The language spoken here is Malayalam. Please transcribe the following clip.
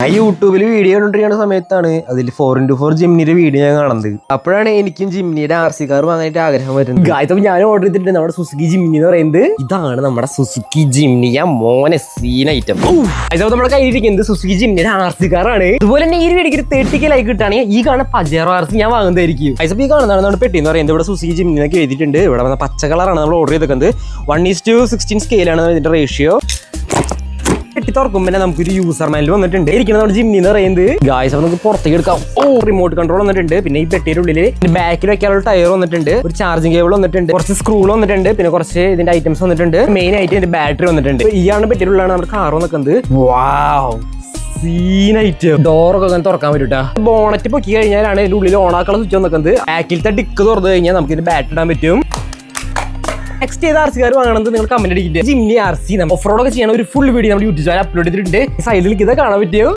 ഞാൻ യൂട്യൂബിൽ വീഡിയോ കണ്ടിരിക്കുന്ന സമയത്താണ് അതിൽ 4x4 ജിമ്നിയുടെ വീഡിയോ ഞാൻ കാണുന്നത്. അപ്പോഴാണ് എനിക്കും ജിമ്നിയുടെ RC കാർ വാങ്ങാനായിട്ട് ആഗ്രഹം വരുന്നത്. ഗായത്തൊക്കെ ഞാൻ ഓർഡർ ചെയ്തിട്ടുണ്ട് നമ്മുടെ സുസുക്കി ജിമ്നി എന്ന് പറയുന്നത്. ഇതാണ് നമ്മുടെ സുസുക്കി ജിമ്നിയ മോനെ സീൻ ഐറ്റം. ഇതോ നമ്മുടെ കയ്യിലിരിക്കുന്നത് സുസുക്കി ജിമ്നിയുടെ RC കാറാണ്. അതുപോലെ തന്നെ ഈ വീഡിയോക്ക് 30K ലൈക്ക് കിട്ടുകയാണെങ്കിൽ ഈ കാണുന്ന പജേറോ RC ഞാൻ വാങ്ങുന്നതായിരിക്കും. ഈ കാണുന്നതാണ് നമ്മുടെ പെട്ടി എന്ന് പറയുന്നത്. ഇവിടെ സുസുക്കി ജിമ്നിയൊക്കെ എഴുതിയിട്ടുണ്ട്. ഇവിടെ വന്ന പച്ച കളറാണ് നമ്മൾ ഓർഡർ ചെയ്തേക്കുന്നത്. 1:16 സ്കെയിലാണ് ഇതിന്റെ റേഷ്യോ. പെട്ടി തുറക്കും പിന്നെ നമുക്കൊരു യൂസർ മാനുവൽ വന്നിട്ടുണ്ട്. ഇരിക്കുന്നത് നമ്മുടെ ജിമ്നി എന്ന് പറയുന്നത്. ഗായ്സ് അപ്പൊ നമുക്ക് പുറത്തേക്ക് എടുക്കാം. റിമോട്ട് കൺട്രോൾ വന്നിട്ടുണ്ട്. പിന്നെ ഈ പെട്ടിയുടെ ഉള്ളിൽ ബാക്കിൽ വെക്കാനുള്ള ടയർ വന്നിട്ടുണ്ട്. ഒരു ചാർജിങ് കേബിൾ വന്നിട്ടുണ്ട്. കുറച്ച് സ്ക്രൂകൾ വന്നിട്ടുണ്ട്. പിന്നെ കുറച്ച് ഇതിന്റെ ഐറ്റംസ് വന്നിട്ടുണ്ട്. മെയിൻ ആയിട്ട് ഇതിന്റെ ബാറ്ററി വന്നിട്ടുണ്ട്. ഇയാണ് പെട്ടിയിലുള്ളതാണ് നമ്മുടെ കാർ വന്നിക്കുന്നത്. വാവ് സീനായിട്ട് ഡോറൊക്കെ അങ്ങനെ തുറക്കാൻ പറ്റൂട്ടാ. ബോണറ്റ് പൊക്കി കഴിഞ്ഞാലാണ് ഇതിന്റെ ഉള്ളിൽ ഓണാക്കാനുള്ള സ്വിച്ച് വന്നിക്കുന്നത്. ബാക്കിലത്തെ ഡിക്ക് തുറന്നു കഴിഞ്ഞാൽ നമുക്ക് ഇതിന്റെ ബാറ്ററി ഇടാൻ പറ്റും. നെക്സ്റ്റ് ചെയ്ത RC കാർ വാങ്ങണമെന്ന് നിങ്ങൾ കമന്റ് അടിക്കില്ല. ജിമ്നി RC ഓഫ് റോഡ് ഒക്കെ ചെയ്യണ ഒരു ഫുൾ വീഡിയോ നമ്മുടെ യൂട്യൂബ് ചാനൽ അപ്ലോഡ് ചെയ്തിട്ടുണ്ട്. സൈഡിലേക്ക് ഇത് കാണാൻ പറ്റും.